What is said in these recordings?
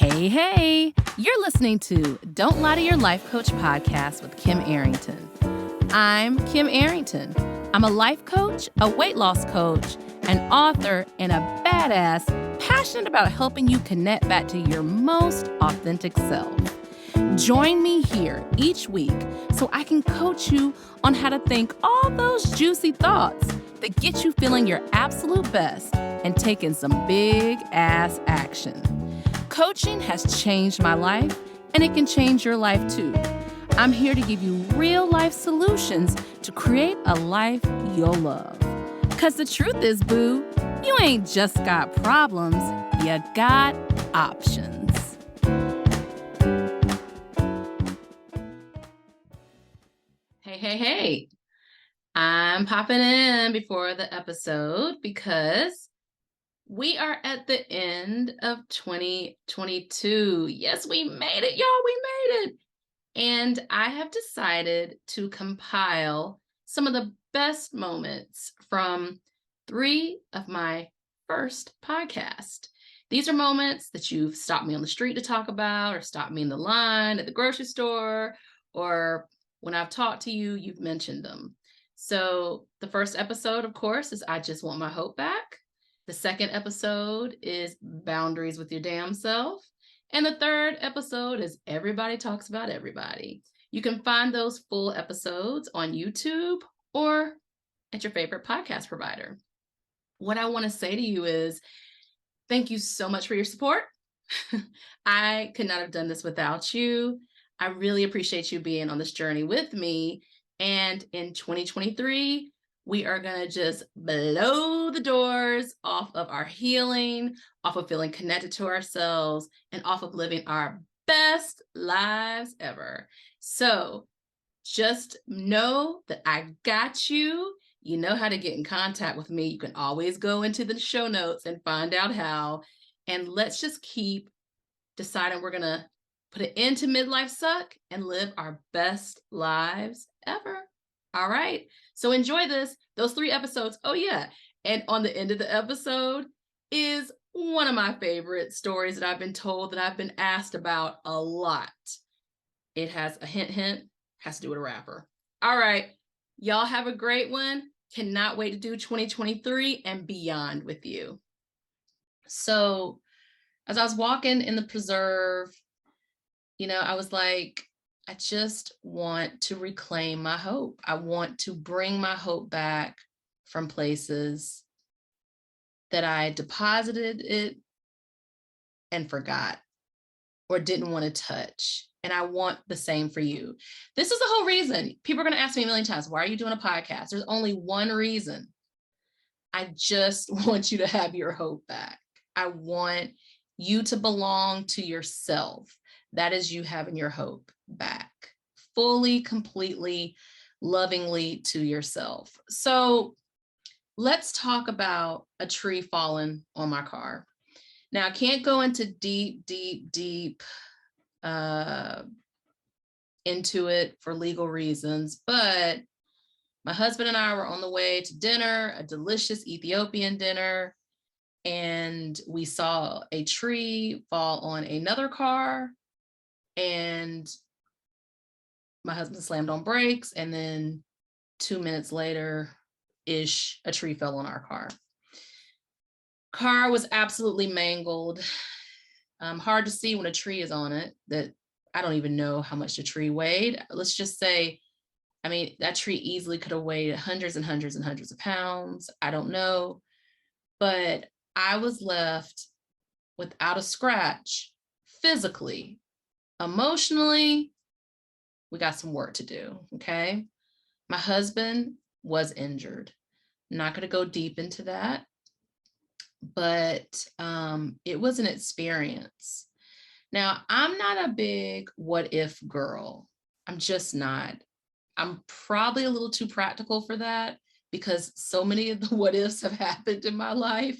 Hey, you're listening to Don't Lie to Your Life Coach podcast with Kim Arrington. I'm Kim Arrington. I'm a life coach, a weight loss coach, an author, and a badass passionate about helping you connect back to your most authentic self. Join me here each week so I can coach you on how to think all those juicy thoughts that get you feeling your absolute best and taking some big ass action. Coaching has changed my life, and it can change your life too. I'm here to give you real life solutions to create a life you'll love. Because the truth is, boo, you ain't just got problems, you got options. Hey. I'm popping in before the episode because we are at the end of 2022. Yes, we made it, y'all. We made it. And I have decided to compile some of the best moments from 3 of my first podcasts. These are moments that you've stopped me on the street to talk about, or stopped me in the line at the grocery store, or when I've talked to you, you've mentioned them. So the first episode, of course, is I Just Want My Hope Back. The second episode is Boundaries with Your Damn Self. And the third episode is Everybody Talks About Everybody. You can find those full episodes on YouTube or at your favorite podcast provider. What I want to say to you is thank you so much for your support. I could not have done this without you. I really appreciate you being on this journey with me. And in 2023, we are going to just blow the doors off of our healing, off of feeling connected to ourselves, and off of living our best lives ever. So just know that I got you. You know how to get in contact with me. You can always go into the show notes and find out how. And let's just keep deciding we're going to put an end to midlife suck and live our best lives ever. All right. So enjoy this. Those 3 episodes. Oh, yeah. And on the end of the episode is one of my favorite stories that I've been told, that I've been asked about a lot. It has a hint, has to do with a rapper. All right. Y'all have a great one. Cannot wait to do 2023 and beyond with you. So as I was walking in the preserve, I was like, I just want to reclaim my hope. I want to bring my hope back from places that I deposited it and forgot or didn't want to touch. And I want the same for you. This is the whole reason. People are going to ask me a million times, why are you doing a podcast? There's only one reason. I just want you to have your hope back. I want you to belong to yourself. That is you having your hope back, fully, completely, lovingly to yourself. So let's talk about a tree falling on my car. Now, I can't go into deep into it for legal reasons, but my husband and I were on the way to dinner, a delicious Ethiopian dinner, and we saw a tree fall on another car, and my husband slammed on brakes, and then 2 minutes later-ish, a tree fell on our car. Car was absolutely mangled. Hard to see when a tree is on it. That I don't even know how much the tree weighed. Let's just say, that tree easily could have weighed hundreds and hundreds and hundreds of pounds. I don't know. But I was left without a scratch physically. Emotionally, we got some work to do, okay? My husband was injured. I'm not going to go deep into that, but it was an experience. Now, I'm not a big what if girl. I'm just not. I'm probably a little too practical for that because so many of the what ifs have happened in my life,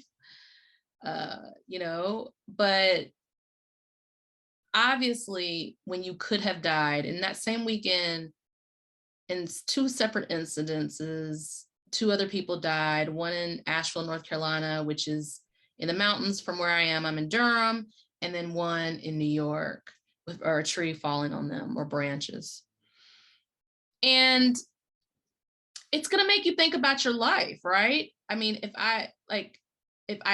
but obviously when you could have died in that same weekend, in 2 separate incidences, 2 other people died, one in Asheville, North Carolina, which is in the mountains from where I am. I'm in Durham. and then one in New York or a tree falling on them or branches. And it's going to make you think about your life, right? I mean, if I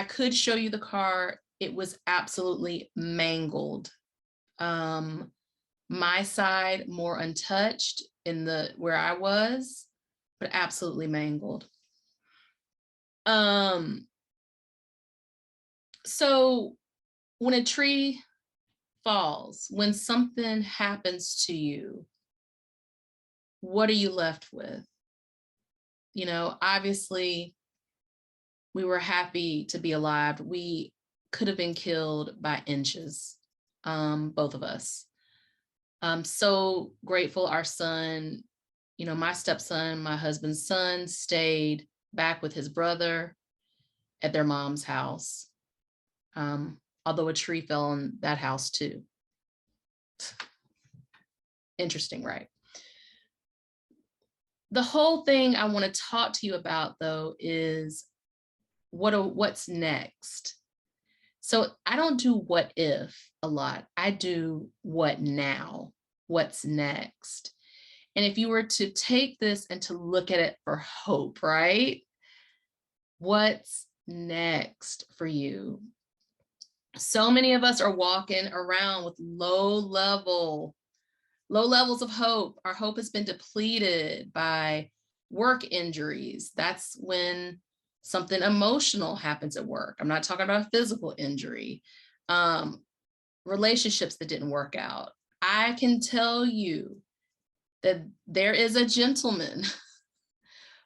could show you the car, it was absolutely mangled. My side more untouched in the where I was, but absolutely mangled. So when a tree falls, when something happens to you, what are you left with? You know, obviously, we were happy to be alive. We could have been killed by inches, both of us. I'm so grateful our son, you know, my stepson, my husband's son, stayed back with his brother at their mom's house. Although a tree fell on that house too. Interesting, right? The whole thing I want to talk to you about, though, is what's next. So I don't do what if a lot. I do what now, what's next. And if you were to take this and to look at it for hope, right? What's next for you? So many of us are walking around with low levels of hope. Our hope has been depleted by work injuries. That's when something emotional happens at work. I'm not talking about a physical injury. Relationships that didn't work out. I can tell you that there is a gentleman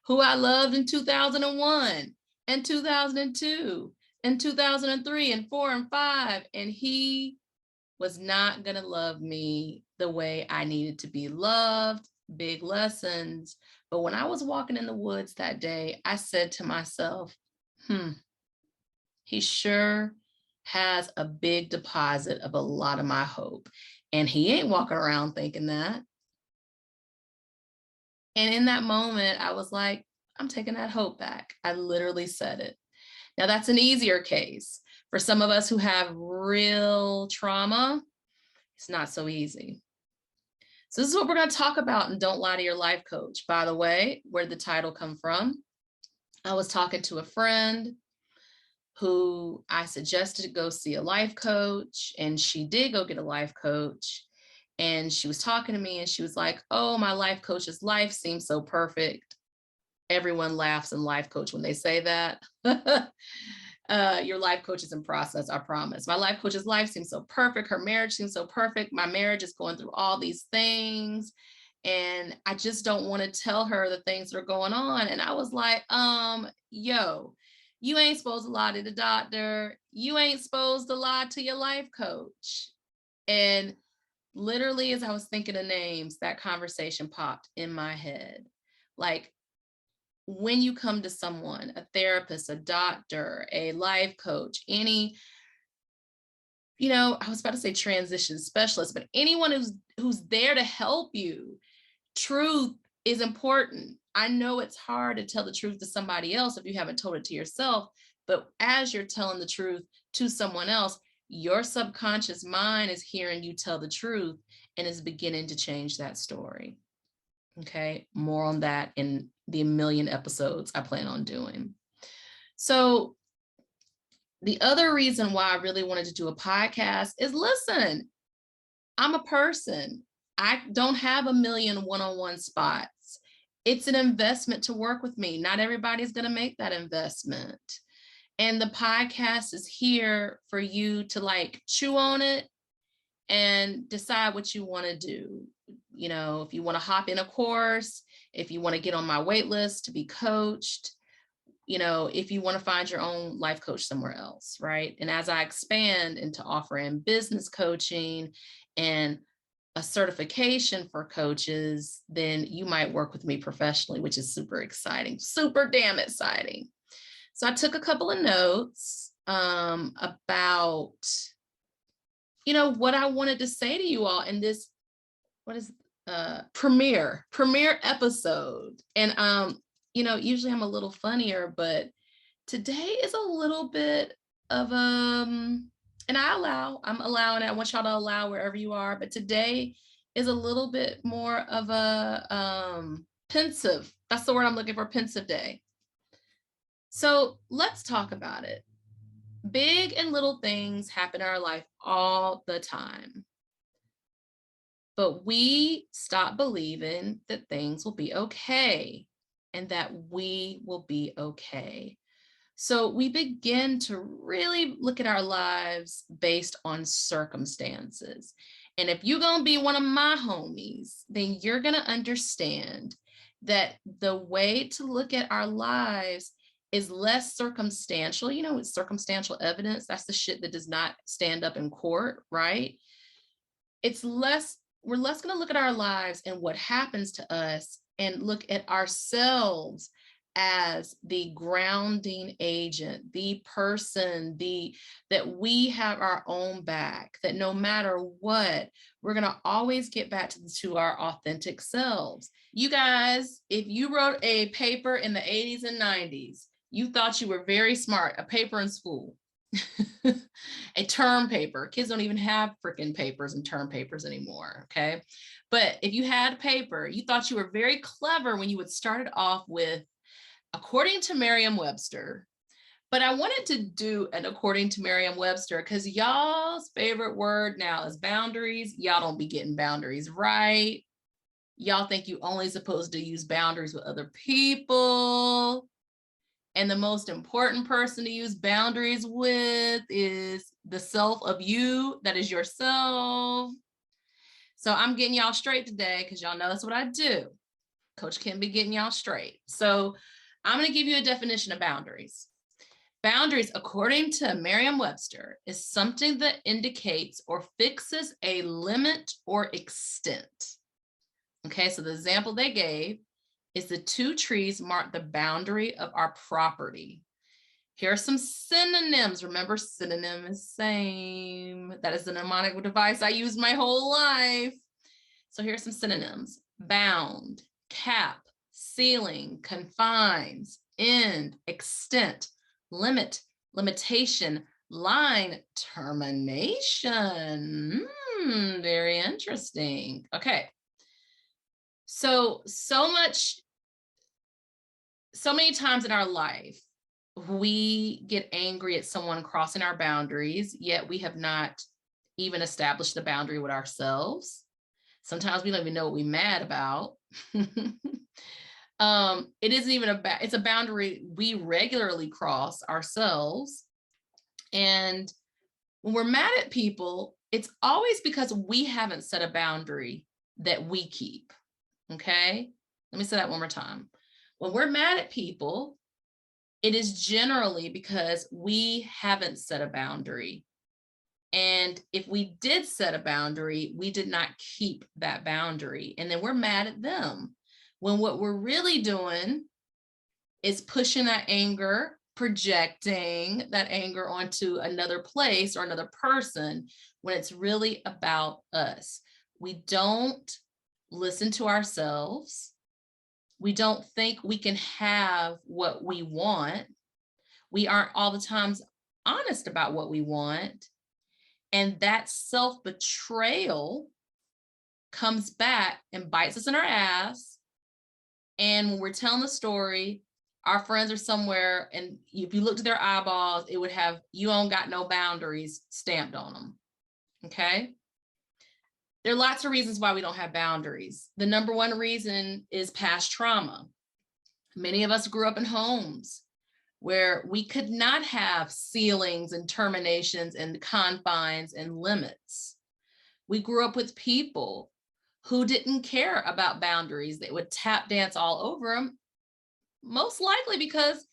who I loved in 2001 and 2002 and 2003 and 4 and 5, and he was not going to love me the way I needed to be loved. Big lessons. But when I was walking in the woods that day, I said to myself, he sure has a big deposit of a lot of my hope. And he ain't walking around thinking that. And in that moment, I was like, I'm taking that hope back. I literally said it. Now, that's an easier case. For some of us who have real trauma, it's not so easy. So this is what we're going to talk about in Don't Lie to Your Life Coach. By the way, where'd the title come from? I was talking to a friend who I suggested to go see a life coach, and she did go get a life coach. And she was talking to me and she was like, oh, my life coach's life seems so perfect. Everyone laughs in life coach when they say that. Your life coach is in process, I promise. My life coach's life seems so perfect. Her marriage seems so perfect. My marriage is going through all these things. And I just don't want to tell her the things that are going on. And I was like, yo, you ain't supposed to lie to the doctor. You ain't supposed to lie to your life coach. And literally, as I was thinking of names, that conversation popped in my head. Like, when you come to someone, a therapist, a doctor, a life coach, any, you know, I was about to say transition specialist, but anyone who's there to help you, truth is important. I know it's hard to tell the truth to somebody else if you haven't told it to yourself, but as you're telling the truth to someone else, your subconscious mind is hearing you tell the truth and is beginning to change that story. Okay, more on that in the million episodes I plan on doing. So the other reason why I really wanted to do a podcast is, listen, I'm a person. I don't have a million one-on-one spots. It's an investment to work with me. Not everybody's going to make that investment. And the podcast is here for you to like chew on it and decide what you want to do. You know, if you want to hop in a course, if you want to get on my wait list to be coached, you know, if you want to find your own life coach somewhere else, right? And as I expand into offering business coaching and a certification for coaches, then you might work with me professionally, which is super exciting, super damn exciting. So I took a couple of notes about, you know, what I wanted to say to you all in this, what is premiere episode. And you know, usually I'm a little funnier, but today is a little bit of And I'm allowing it. I want y'all to allow wherever you are. But today is a little bit more of a pensive. That's the word I'm looking for, pensive day. So let's talk about it. Big and little things happen in our life all the time. But we stop believing that things will be okay and that we will be okay. So we begin to really look at our lives based on circumstances. And if you're going to be one of my homies, then you're going to understand that the way to look at our lives is less circumstantial. You know, it's circumstantial evidence. That's the shit that does not stand up in court, right? We're less going to look at our lives and what happens to us and look at ourselves as the grounding agent, the person, that we have our own back, that no matter what, we're going to always get back to our authentic selves. You guys, if you wrote a paper in the 80s and 90s, you thought you were very smart, a paper in school. A term paper. Kids don't even have freaking papers and term papers anymore, okay? But if you had paper, you thought you were very clever when you would start it off with, according to Merriam-Webster. But I wanted to do an according to Merriam-Webster because y'all's favorite word now is boundaries. Y'all don't be getting boundaries right. Y'all think you only supposed to use boundaries with other people. And the most important person to use boundaries with is the self of you, that is yourself. So I'm getting y'all straight today because y'all know that's what I do. Coach Kim be getting y'all straight. So I'm going to give you a definition of boundaries. Boundaries, according to Merriam-Webster, is something that indicates or fixes a limit or extent. Okay, so the example they gave is the two trees mark the boundary of our property. Here are some synonyms. Remember, synonym is same. That is the mnemonic device I used my whole life. So here's some synonyms: bound, cap, ceiling, confines, end, extent, limit, limitation, line, termination. Very interesting. Okay. So many times in our life, we get angry at someone crossing our boundaries, yet we have not even established the boundary with ourselves. Sometimes we don't even know what we're mad about. It isn't even it's a boundary we regularly cross ourselves. And when we're mad at people, it's always because we haven't set a boundary that we keep. Okay? Let me say that one more time. When we're mad at people, it is generally because we haven't set a boundary. And if we did set a boundary, we did not keep that boundary. And then we're mad at them. When what we're really doing is pushing that anger, projecting that anger onto another place or another person, when it's really about us. We don't listen to ourselves. We don't think we can have what we want. We aren't all the times honest about what we want. And that self-betrayal comes back and bites us in our ass. And when we're telling the story, our friends are somewhere, and if you looked at their eyeballs, it would have, "You don't got no boundaries" stamped on them. Okay? There are lots of reasons why we don't have boundaries. The number one reason is past trauma. Many of us grew up in homes where we could not have ceilings and terminations and confines and limits. We grew up with people who didn't care about boundaries. They would tap dance all over them, most likely because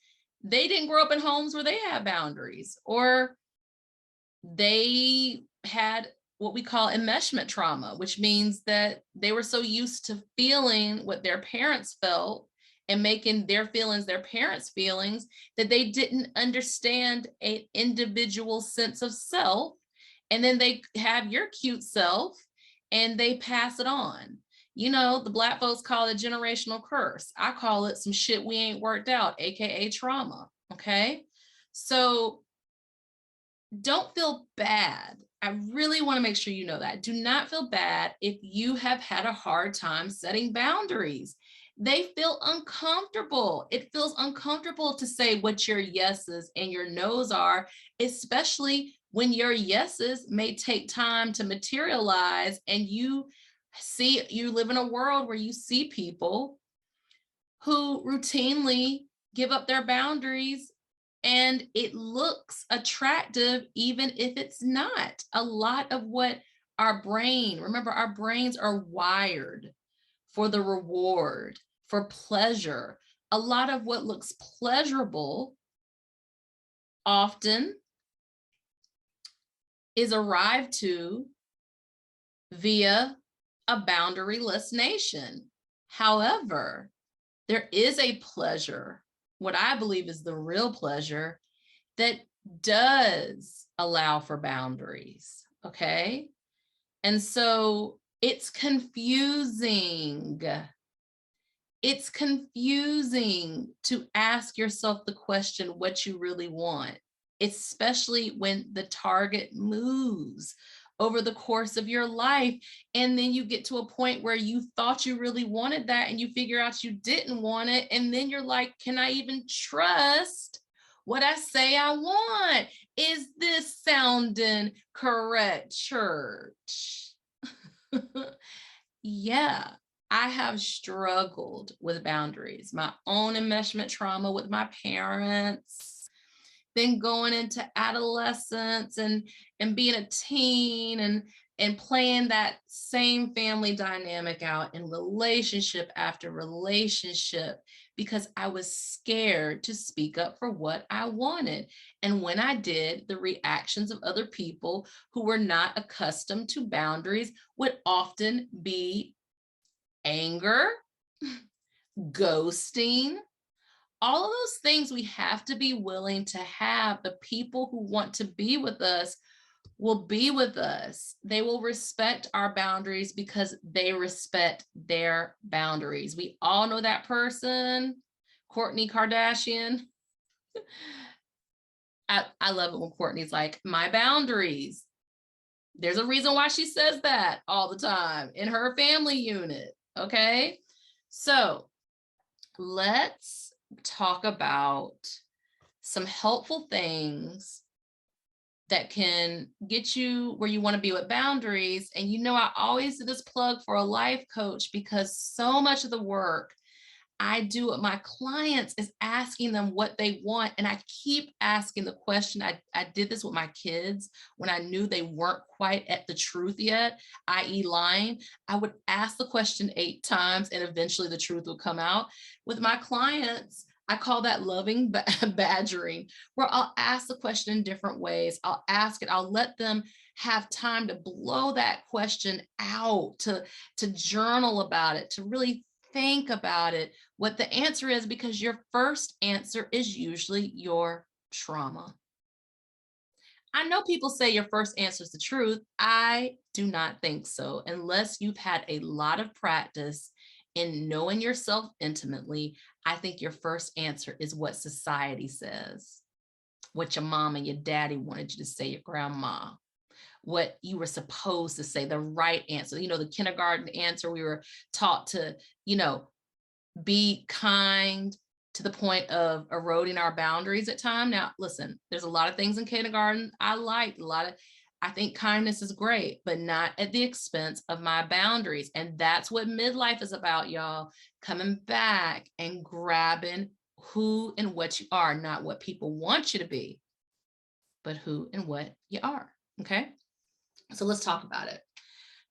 they didn't grow up in homes where they had boundaries, or they had what we call enmeshment trauma, which means that they were so used to feeling what their parents felt and making their feelings their parents' feelings that they didn't understand an individual sense of self. And then they have your cute self and they pass it on. You know, the Black folks call it generational curse. I call it some shit we ain't worked out, AKA trauma. Okay. So don't feel bad. I really want to make sure you know that. Do not feel bad if you have had a hard time setting boundaries. They feel uncomfortable. It feels uncomfortable to say what your yeses and your nos are, especially when your yeses may take time to materialize and you live in a world where you see people who routinely give up their boundaries and it looks attractive even if it's not. A lot of what remember, our brains are wired for the reward, for pleasure. A lot of what looks pleasurable often is arrived to via a boundaryless nation. However, there is a pleasure, what I believe is the real pleasure, that does allow for boundaries. Okay. And so it's confusing. It's confusing to ask yourself the question what you really want, especially when the target moves over the course of your life. And then you get to a point where you thought you really wanted that and you figure out you didn't want it. And then you're like, can I even trust what I say I want? Is this sounding correct, church? Yeah, I have struggled with boundaries, my own enmeshment trauma with my parents, then going into adolescence and being a teen and playing that same family dynamic out in relationship after relationship because I was scared to speak up for what I wanted. And when I did, the reactions of other people who were not accustomed to boundaries would often be anger, ghosting, all of those things we have to be willing to have. The people who want to be with us will be with us. They will respect our boundaries because they respect their boundaries. We all know that person, Kourtney Kardashian. I love it when Kourtney's like, my boundaries. There's a reason why she says that all the time in her family unit. Okay. So let's talk about some helpful things that can get you where you want to be with boundaries. And I always do this plug for a life coach because so much of the work I do with my clients is asking them what they want. And I keep asking the question. I did this with my kids when I knew they weren't quite at the truth yet, i.e. lying. I would ask the question 8 times and eventually the truth would come out. With my clients, I call that loving badgering, where I'll ask the question in different ways. I'll ask it, I'll let them have time to blow that question out, to journal about it, to really think about it, what the answer is, because your first answer is usually your trauma. I know people say your first answer is the truth. I do not think so, unless you've had a lot of practice in knowing yourself intimately. I think your first answer is what society says, what your mom and your daddy wanted you to say, your grandma, what you were supposed to say, the right answer. The kindergarten answer we were taught to, be kind to the point of eroding our boundaries at time. Now, listen, there's a lot of things in kindergarten I liked. I think kindness is great, but not at the expense of my boundaries. And that's what midlife is about, y'all. Coming back and grabbing who and what you are, not what people want you to be, but who and what you are. Okay. So let's talk about it.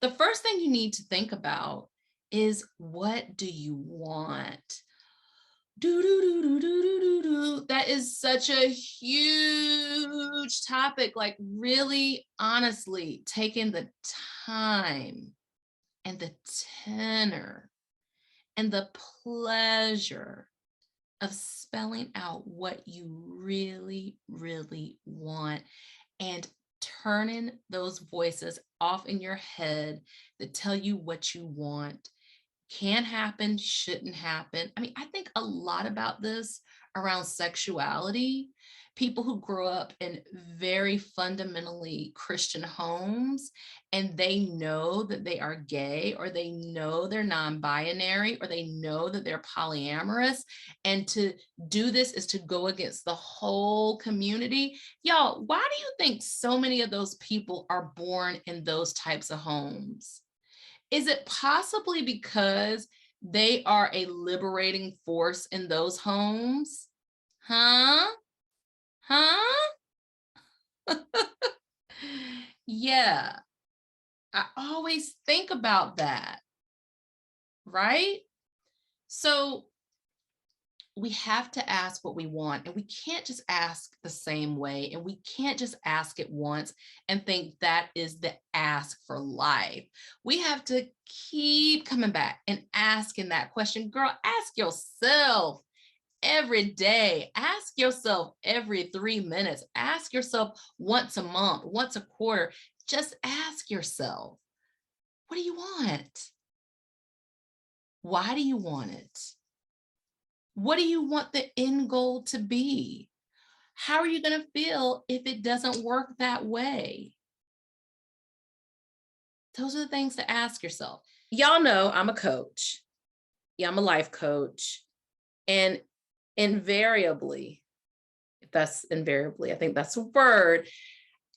The first thing you need to think about is, what do you want? That is such a huge topic. Like, really, honestly, taking the time and the tenor and the pleasure of spelling out what you really, really want and turning those voices off in your head that tell you what you want can happen, shouldn't happen. I mean, I think a lot about this around sexuality, people who grow up in very fundamentally Christian homes and they know that they are gay or they know they're non-binary or they know that they're polyamorous, and to do this is to go against the whole community. Y'all, why do you think so many of those people are born in those types of homes? Is it possibly because they are a liberating force in those homes? Huh? Huh? Yeah, I always think about that, right? So we have to ask what we want, and we can't just ask the same way, and we can't just ask it once and think that is the ask for life. We have to keep coming back and asking that question. Girl, ask yourself every day. Ask yourself every 3 minutes. Ask yourself once a month, once a quarter. Just ask yourself, what do you want? Why do you want it? What do you want the end goal to be? How are you going to feel if it doesn't work that way? Those are the things to ask yourself. Y'all know I'm a coach. Yeah, I'm a life coach. And invariably, if that's invariably, I think that's a word,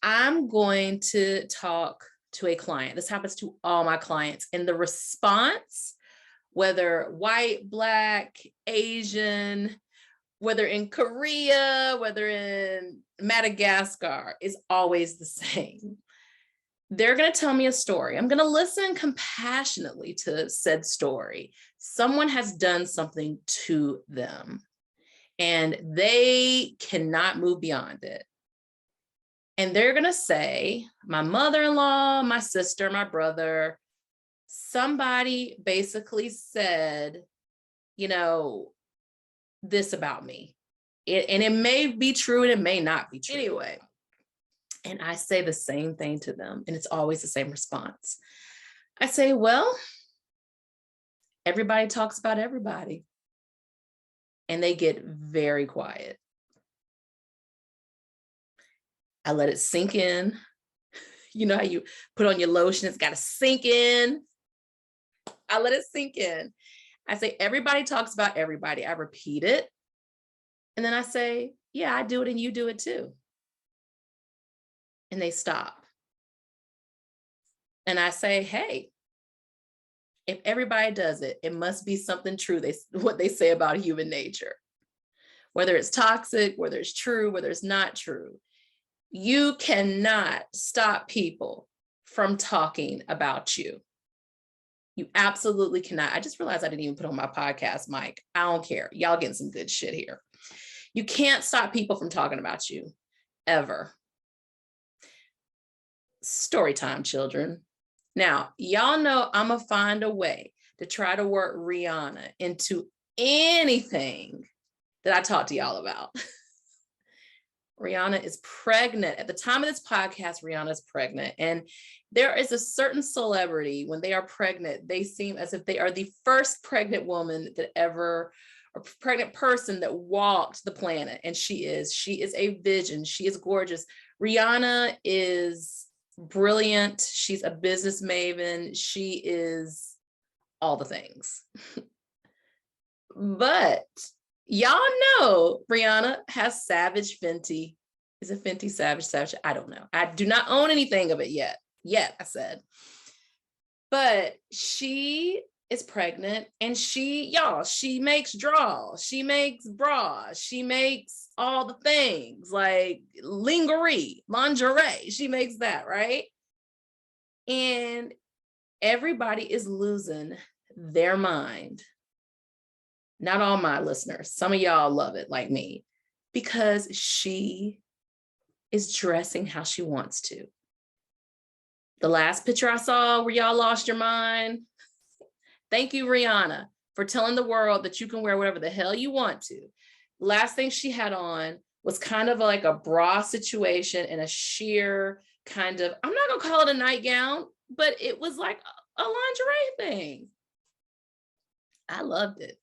I'm going to talk to a client. This happens to all my clients. And the response, whether white, Black, Asian, whether in Korea, whether in Madagascar, is always the same. They're going to tell me a story. I'm going to listen compassionately to said story. Someone has done something to them and they cannot move beyond it. And they're going to say, my mother-in-law, my sister, my brother, somebody basically said, you know, this about me. And it may be true and it may not be true. Anyway, and I say the same thing to them, and it's always the same response. I say, well, everybody talks about everybody. And they get very quiet. I let it sink in. You know how you put on your lotion, it's got to sink in. I let it sink in. I say, everybody talks about everybody. I repeat it. And then I say, yeah, I do it and you do it too. And they stop. And I say, hey, if everybody does it, it must be something true. What they say about human nature, whether it's toxic, whether it's true, whether it's not true. You cannot stop people from talking about you. You absolutely cannot. I just realized I didn't even put on my podcast mic. I don't care. Y'all getting some good shit here. You can't stop people from talking about you, ever. Story time, children. Now, y'all know I'm going to find a way to try to work Rihanna into anything that I talk to y'all about. Rihanna is pregnant. At the time of this podcast, Rihanna is pregnant. And there is a certain celebrity, when they are pregnant, they seem as if they are the first pregnant woman that ever, or pregnant person that walked the planet. And she is a vision. She is gorgeous. Rihanna is brilliant. She's a business maven. She is all the things. But y'all know Rihanna has Savage Fenty. Is it Fenty Savage? I don't know. I do not own anything of it yet. I said. But she is pregnant and she makes draws. She makes bras. She makes all the things like lingerie, lingerie. She makes that, right? And everybody is losing their mind. Not all my listeners. Some of y'all love it like me because she is dressing how she wants to. The last picture I saw where y'all lost your mind. Thank you, Rihanna, for telling the world that you can wear whatever the hell you want to. Last thing she had on was kind of like a bra situation and a sheer kind of, I'm not going to call it a nightgown, but it was like a lingerie thing. I loved it.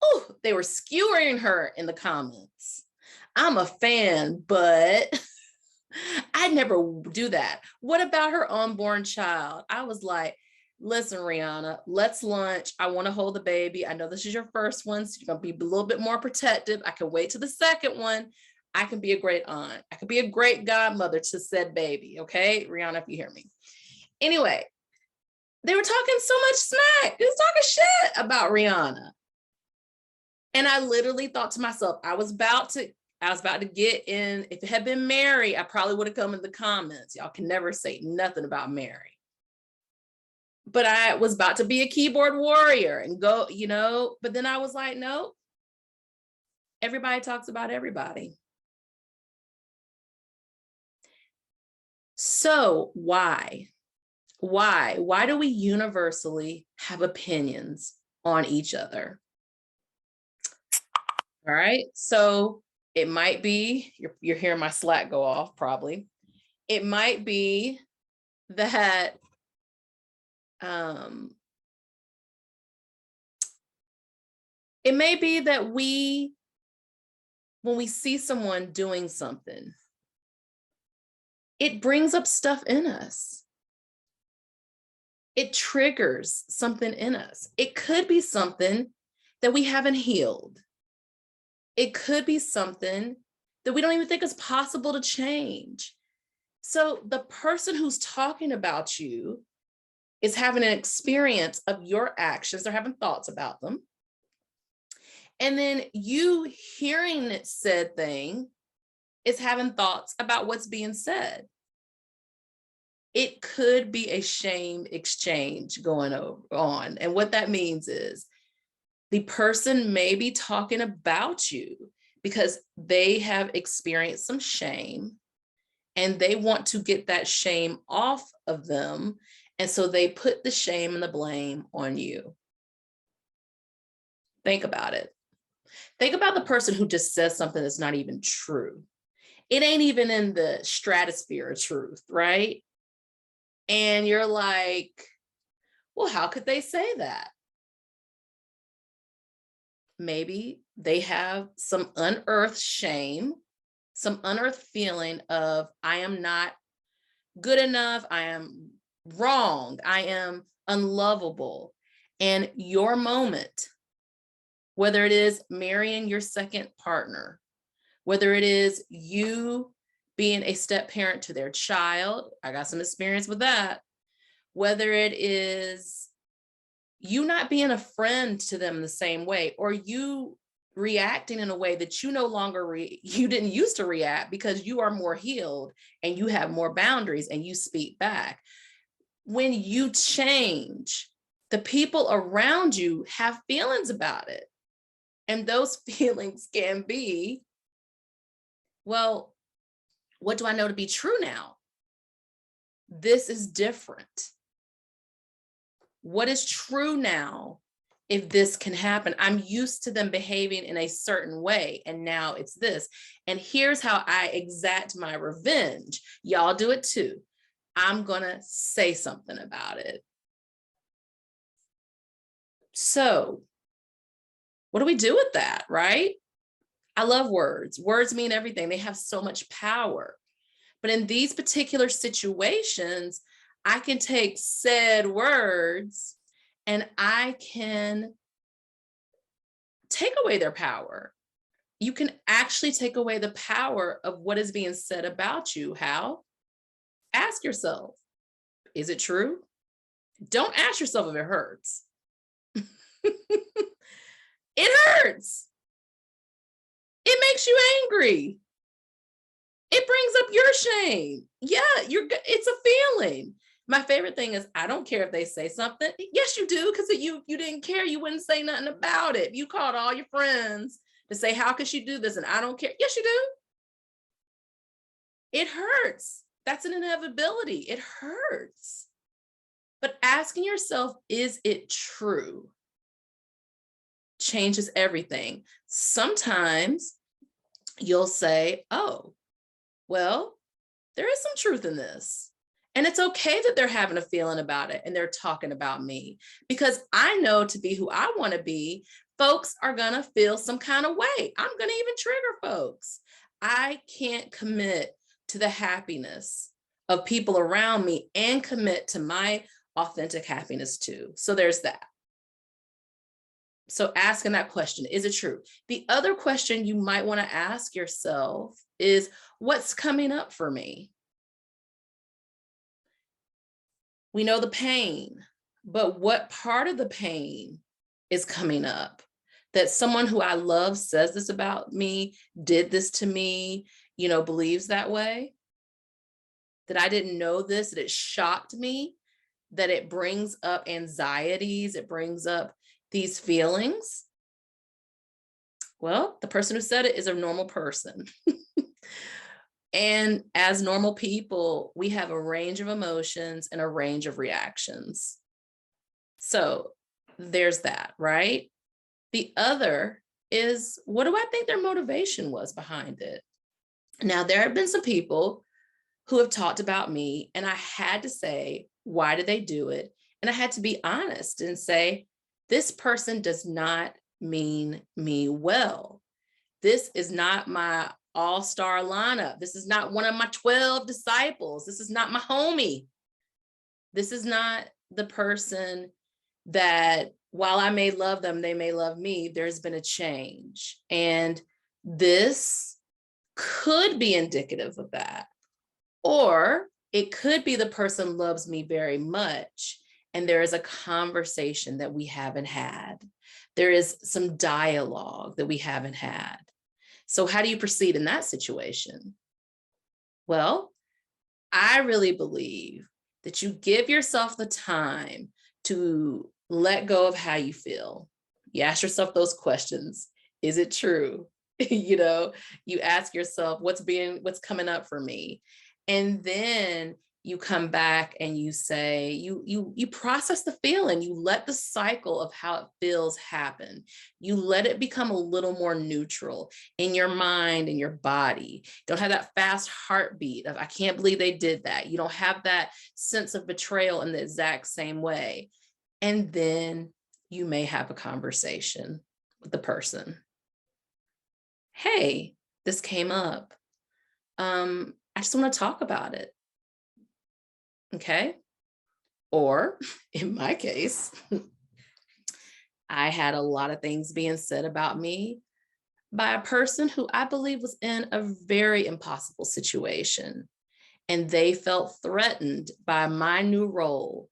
Oh, they were skewering her in the comments. I'm a fan, but I never do that. What about her unborn child? I was like, listen, Rihanna, let's lunch. I want to hold the baby. I know this is your first one, so you're going to be a little bit more protective. I can wait to the second one. I can be a great aunt. I could be a great godmother to said baby. Okay, Rihanna, if you hear me. Anyway, they were talking so much smack. They was talking shit about Rihanna. And I literally thought to myself, I was about to get in. If it had been Mary, I probably would have come in the comments. Y'all can never say nothing about Mary. But I was about to be a keyboard warrior and go, but then I was like, no, everybody talks about everybody. So why? Why do we universally have opinions on each other? All right. So it might be, you're hearing my Slack go off probably. It might be that it may be that when we see someone doing something, it brings up stuff in us. It triggers something in us. It could be something that we haven't healed. It could be something that we don't even think is possible to change. So the person who's talking about you is having an experience of your actions. They're having thoughts about them. And then you hearing said thing is having thoughts about what's being said. It could be a shame exchange going on. And what that means is the person may be talking about you because they have experienced some shame and they want to get that shame off of them. And so they put the shame and the blame on you. Think about it. Think about the person who just says something that's not even true. It ain't even in the stratosphere of truth, right? And you're like, well, how could they say that? Maybe they have some unearthed shame, some unearthed feeling of, I am not good enough, I am wrong, I am unlovable. And your moment, whether it is marrying your second partner, whether it is you being a step parent to their child, I got some experience with that, whether it is you not being a friend to them the same way, or you reacting in a way that you no longer, you didn't used to react because you are more healed and you have more boundaries and you speak back. When you change, the people around you have feelings about it. And those feelings can be, well, what do I know to be true now? This is different. What is true now if this can happen? I'm used to them behaving in a certain way, and now it's this. And here's how I exact my revenge. Y'all do it too. I'm gonna say something about it. So what do we do with that, right? I love words. Words mean everything. They have so much power. But in these particular situations, I can take said words and I can take away their power. You can actually take away the power of what is being said about you. How? Ask yourself, is it true? Don't ask yourself if it hurts. It hurts. It makes you angry. It brings up your shame. Yeah, it's a feeling. My favorite thing is, I don't care if they say something. Yes, you do, because you didn't care. You wouldn't say nothing about it. You called all your friends to say, how could she do this? And I don't care. Yes, you do. It hurts. That's an inevitability. It hurts. But asking yourself, is it true? Changes everything. Sometimes you'll say, oh, well, there is some truth in this. And it's okay that they're having a feeling about it and they're talking about me, because I know to be who I want to be, folks are going to feel some kind of way. I'm going to even trigger folks. I can't commit to the happiness of people around me and commit to my authentic happiness too. So there's that. So asking that question, is it true? The other question you might want to ask yourself is, what's coming up for me? We know the pain, but what part of the pain is coming up? That someone who I love says this about me, did this to me, believes that way? That I didn't know this, that it shocked me, that it brings up anxieties, it brings up these feelings? Well, the person who said it is a normal person. And as normal people, we have a range of emotions and a range of reactions. So there's that, right? The other is, what do I think their motivation was behind it? Now, there have been some people who have talked about me, and I had to say, why did they do it? And I had to be honest and say, this person does not mean me well. This is not my all-star lineup. This is not one of my 12 disciples. This is not my homie. This is not the person that, while I may love them, they may love me. There's been a change. And this could be indicative of that. Or it could be the person loves me very much, and there is a conversation that we haven't had. There is some dialogue that we haven't had. So how do you proceed in that situation? Well, I really believe that you give yourself the time to let go of how you feel. You ask yourself those questions. Is it true? You ask yourself, what's coming up for me? And then you come back and you say, you process the feeling, you let the cycle of how it feels happen. You let it become a little more neutral in your mind and your body. Don't have that fast heartbeat of, I can't believe they did that. You don't have that sense of betrayal in the exact same way. And then you may have a conversation with the person. Hey, this came up. I just want to talk about it. Okay. Or in my case, I had a lot of things being said about me by a person who I believe was in a very impossible situation. And they felt threatened by my new role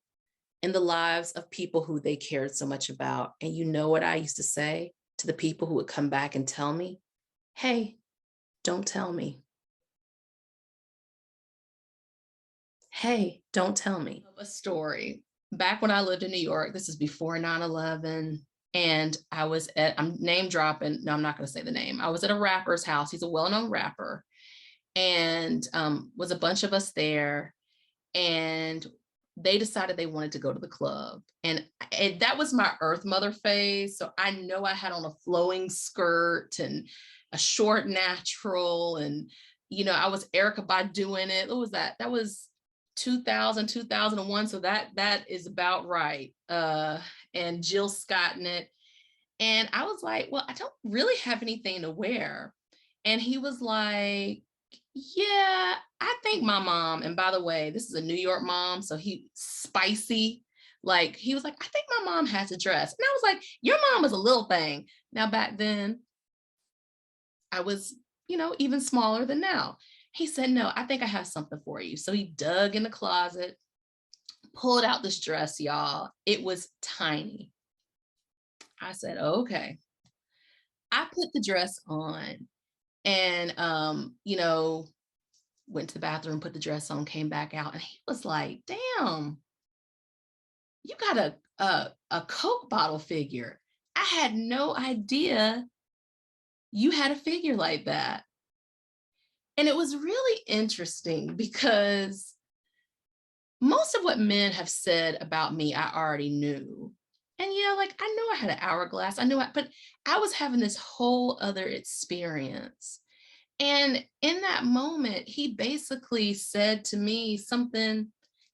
in the lives of people who they cared so much about. And you know what I used to say to the people who would come back and tell me? Hey, don't tell me. Hey, don't tell me. A story. Back when I lived in New York, this is before 9/11, and I'm name dropping. No, I'm not going to say the name. I was at a rapper's house. He's a well-known rapper, and was a bunch of us there, and they decided they wanted to go to the club. And that was my Earth Mother phase. So I know I had on a flowing skirt and a short natural, and I was Erykah Badu in it. What was that? That was 2000, 2001. So that is about right. And Jill Scott in it. And I was like, well, I don't really have anything to wear. And he was like, yeah, I think my mom, and by the way, this is a New York mom, so spicy. Like, he was like, I think my mom has a dress. And I was like, your mom is a little thing. Now, back then, I was, even smaller than now. He said, no, I think I have something for you. So he dug in the closet, pulled out this dress, y'all. It was tiny. I said, okay. I put the dress on and, went to the bathroom, put the dress on, came back out. And he was like, damn, you got a Coke bottle figure. I had no idea you had a figure like that. And it was really interesting because most of what men have said about me, I already knew. And I know I had an hourglass. But I was having this whole other experience. And in that moment, he basically said to me something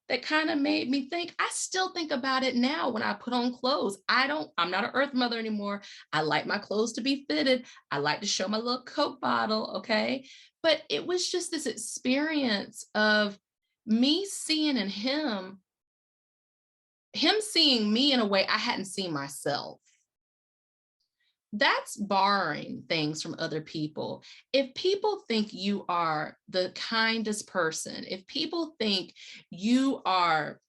that kind of made me think. I still think about it now when I put on clothes. I'm not an earth mother anymore. I like my clothes to be fitted. I like to show my little Coke bottle, okay? But it was just this experience of me seeing in him seeing me in a way I hadn't seen myself. That's borrowing things from other people. If people think you are the kindest person, if people think you are,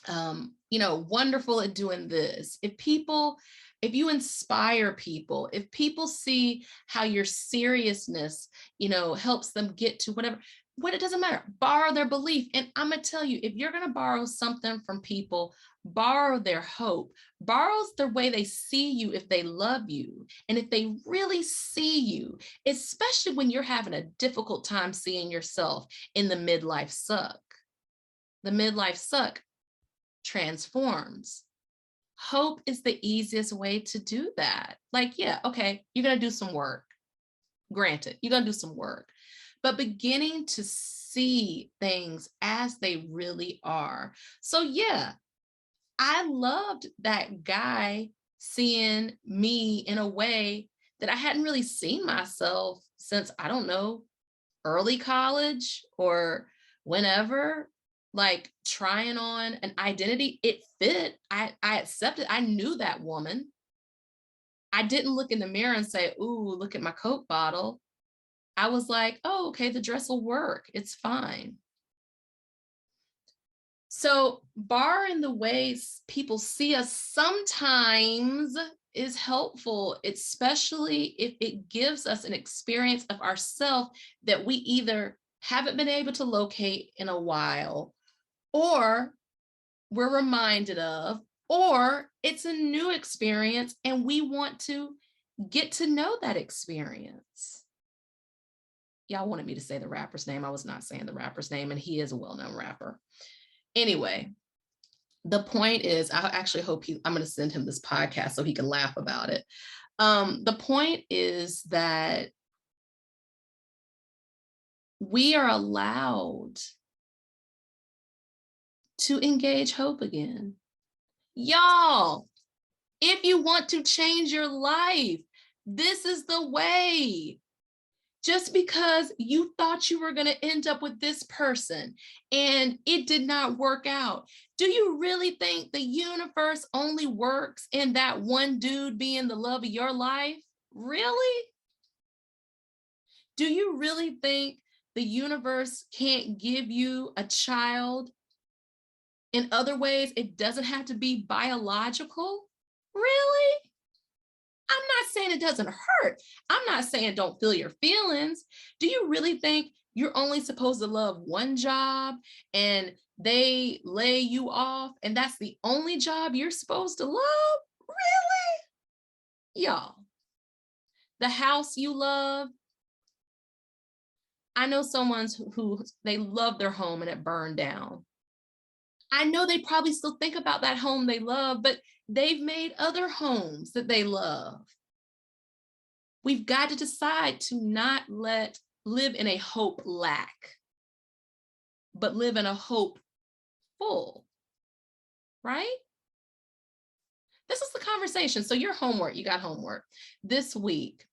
wonderful at doing this, if you inspire people, if people see how your seriousness, helps them get to whatever, it doesn't matter, borrow their belief. And I'm going to tell you, if you're going to borrow something from people, borrow their hope, borrow the way they see you if they love you. And if they really see you, especially when you're having a difficult time seeing yourself in the midlife suck. The midlife suck transforms. Hope is the easiest way to do that. Like, yeah, okay, you're going to do some work. Granted, you're going to do some work, but beginning to see things as they really are. So, yeah, I loved that guy seeing me in a way that I hadn't really seen myself since, I don't know, early college or whenever, like trying on an identity. It fit. I accepted. I knew that woman. I didn't look in the mirror and say, ooh, look at my Coke bottle. I was like, oh, okay, the dress will work. It's fine. So borrowing the ways people see us sometimes is helpful, especially if it gives us an experience of ourselves that we either haven't been able to locate in a while, or we're reminded of, or it's a new experience and we want to get to know that experience. Y'all wanted me to say the rapper's name. I was not saying the rapper's name, and he is a well-known rapper. Anyway, the point is, I actually hope I'm going to send him this podcast so he can laugh about it. The point is that we are allowed to engage hope again. Y'all, if you want to change your life, this is the way. Just because you thought you were going to end up with this person and it did not work out, do you really think the universe only works in that one dude being the love of your life? Really? Do you really think the universe can't give you a child in other ways? It doesn't have to be biological? Really? I'm not saying it doesn't hurt. I'm not saying don't feel your feelings. Do you really think you're only supposed to love one job and they lay you off and that's the only job you're supposed to love? Really? Y'all, the house you love. I know someone who they love their home and it burned down. I know they probably still think about that home they love, but they've made other homes that they love. We've got to decide to not live in a hope lack, but live in a hope full, right? This is the conversation. So your homework, you got homework this week,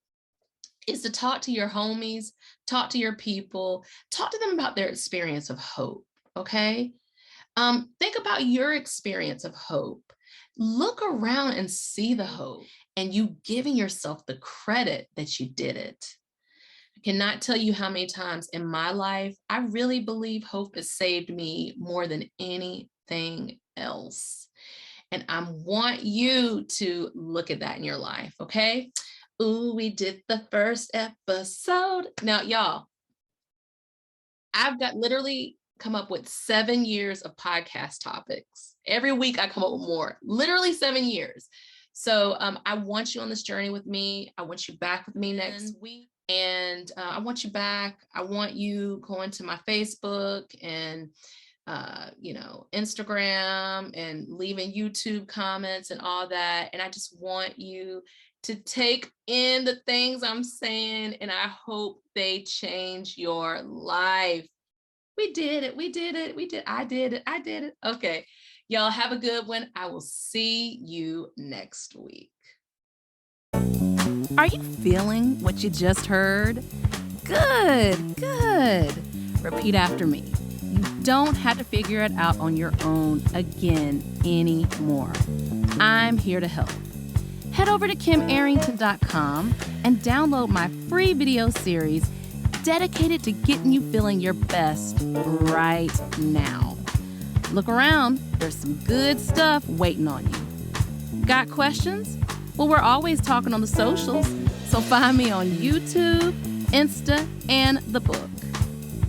is to talk to your homies, talk to your people, talk to them about their experience of hope, okay? Think about your experience of hope. Look around and see the hope and you giving yourself the credit that you did it. I cannot tell you how many times in my life, I really believe hope has saved me more than anything else. And I want you to look at that in your life, okay? Ooh, we did the first episode. Now, y'all, I've got literally come up with 7 years of podcast topics. Every week I come up with more, literally 7 years. So I want you on this journey with me. I want you back with me next week. And I want you back. I want you going to my Facebook and Instagram and leaving YouTube comments and all that. And I just want you to take in the things I'm saying, and I hope they change your life. We did it. I did it. Okay. Y'all have a good one. I will see you next week. Are you feeling what you just heard? Good. Repeat after me. You don't have to figure it out on your own again anymore. I'm here to help. Head over to KimArrington.com and download my free video series dedicated to getting you feeling your best right now. Look around, there's some good stuff waiting on you. Got questions? Well, we're always talking on the socials, so find me on YouTube, Insta, and the book.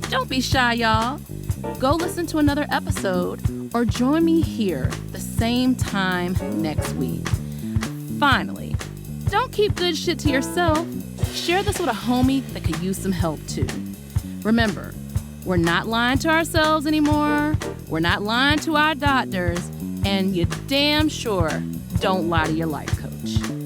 Don't be shy, y'all. Go listen to another episode or join me here the same time next week. Finally, don't keep good shit to yourself. Share this with a homie that could use some help too. Remember, we're not lying to ourselves anymore. We're not lying to our doctors. And you damn sure don't lie to your life coach.